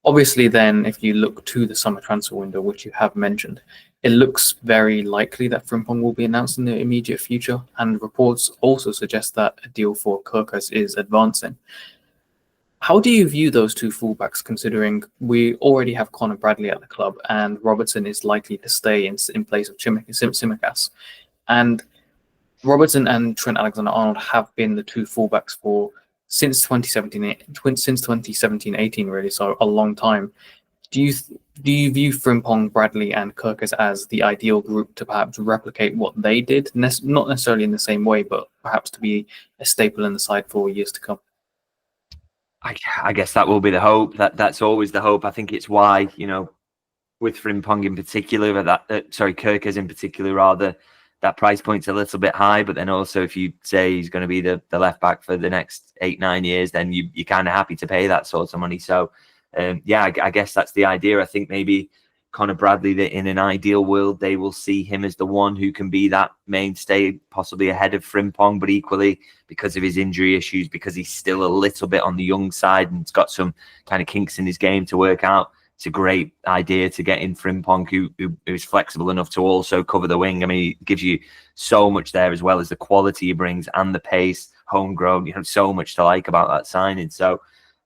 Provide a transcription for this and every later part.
Obviously, then, if you look to the summer transfer window, which you have mentioned, it looks very likely that Frimpong will be announced in the immediate future, and reports also suggest that a deal for Kerkez is advancing. How do you view those two fullbacks, considering we already have Connor Bradley at the club and Robertson is likely to stay in place of Tsimikas? And Robertson and Trent Alexander-Arnold have been the two fullbacks for since 2017-18, really, so a long time. Do you view Frimpong, Bradley, and Kerkez as the ideal group to perhaps replicate what they did? Not necessarily in the same way, but perhaps to be a staple in the side for years to come. I guess that will be the hope. That's always the hope. I think it's why, with Frimpong in particular, Kerkez in particular, rather, that price point's a little bit high. But then also, if you say he's going to be the left back for the next 8-9 years, then you're kind of happy to pay that sort of money. So, I guess that's the idea. I think maybe Connor Bradley, that in an ideal world, they will see him as the one who can be that mainstay, possibly ahead of Frimpong, but equally because of his injury issues, because he's still a little bit on the young side and he's got some kind of kinks in his game to work out. It's a great idea to get in Frimpong, who is flexible enough to also cover the wing. I mean, he gives you so much there, as well as the quality he brings and the pace, homegrown. So much to like about that signing. So,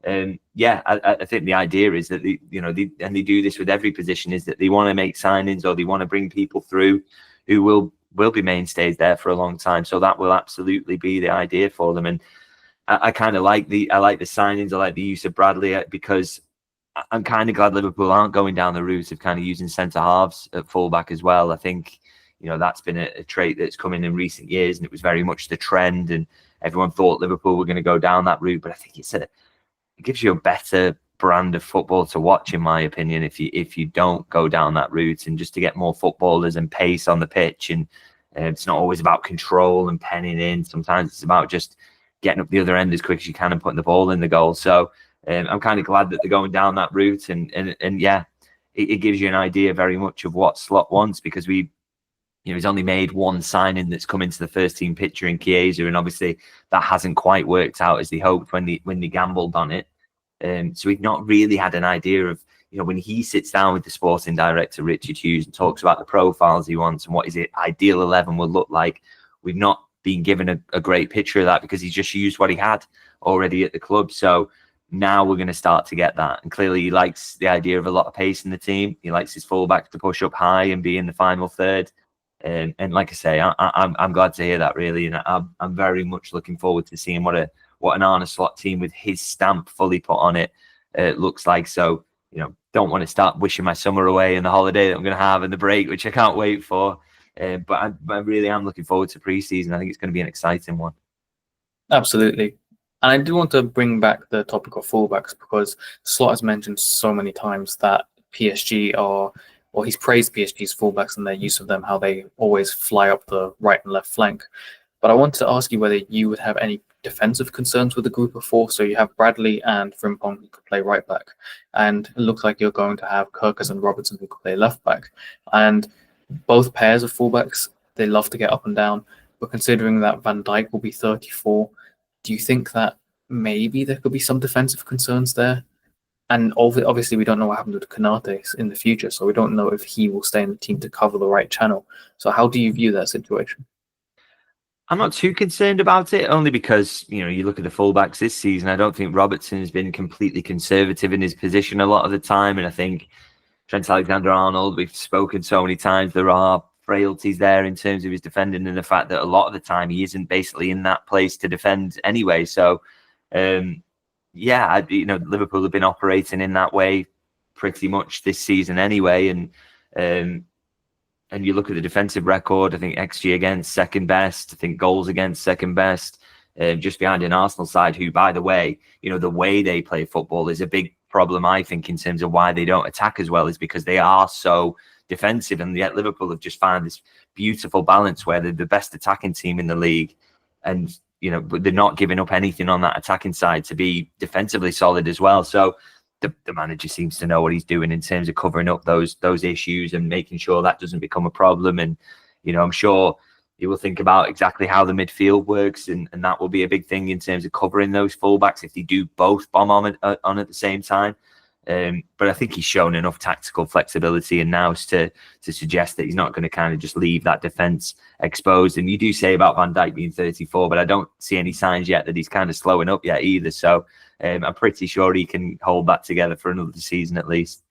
I think the idea is that they do this with every position, is that they want to make signings or they want to bring people through who will be mainstays there for a long time. So that will absolutely be the idea for them. And I kind of like the signings. I like the use of Bradley, because I'm kind of glad Liverpool aren't going down the route of kind of using centre halves at fullback as well. I think that's been a trait that's come in recent years, and it was very much the trend, and everyone thought Liverpool were going to go down that route. But I think it gives you a better brand of football to watch, in my opinion, if you don't go down that route, and just to get more footballers and pace on the pitch. And it's not always about control and penning in. Sometimes it's about just getting up the other end as quick as you can and putting the ball in the goal. So I'm kind of glad that they're going down that route, and it gives you an idea very much of what Slot wants, because he's only made one signing that's come into the first team picture in Chiesa, and obviously that hasn't quite worked out as they hoped when they gambled on it. So we've not really had an idea of, when he sits down with the sporting director, Richard Hughes, and talks about the profiles he wants and what his ideal 11 will look like. We've not been given a great picture of that, because he's just used what he had already at the club. So now we're going to start to get that. And clearly he likes the idea of a lot of pace in the team. He likes his fullbacks to push up high and be in the final third. And like I say, I'm glad to hear that, really. And I'm very much looking forward to seeing what an Arne Slot team with his stamp fully put on it looks like. So, don't want to start wishing my summer away and the holiday that I'm going to have and the break, which I can't wait for. But I really am looking forward to pre-season. I think it's going to be an exciting one. Absolutely. And I do want to bring back the topic of fullbacks, because Slot has mentioned so many times that PSG he's praised PSG's fullbacks and their use of them, how they always fly up the right and left flank. But I wanted to ask you whether you would have any defensive concerns with the group of four. So you have Bradley and Frimpong who could play right back, and it looks like you're going to have Kerkez and Robertson who could play left back. And both pairs of fullbacks, they love to get up and down. But considering that Van Dijk will be 34, do you think that maybe there could be some defensive concerns there? And obviously, we don't know what happened with Konate in the future, so we don't know if he will stay in the team to cover the right channel. So how do you view that situation? I'm not too concerned about it, only because, you look at the fullbacks this season. I don't think Robertson has been completely conservative in his position a lot of the time. And I think Trent Alexander-Arnold, we've spoken so many times, there are frailties there in terms of his defending, and the fact that a lot of the time he isn't basically in that place to defend anyway. So, Liverpool have been operating in that way pretty much this season anyway. And you look at the defensive record, I think XG against second best, I think goals against second best, just behind an Arsenal side who, by the way, the way they play football is a big problem, I think, in terms of why they don't attack as well, is because they are so defensive. And yet Liverpool have just found this beautiful balance where they're the best attacking team in the league, and but they're not giving up anything on that attacking side to be defensively solid as well. So the manager seems to know what he's doing in terms of covering up those issues and making sure that doesn't become a problem. And I'm sure he will think about exactly how the midfield works, and that will be a big thing in terms of covering those fullbacks if they do both bomb on at the same time. But I think he's shown enough tactical flexibility and nous to suggest that he's not going to kind of just leave that defence exposed. And you do say about Van Dijk being 34, but I don't see any signs yet that he's kind of slowing up yet either. So I'm pretty sure he can hold that together for another season at least.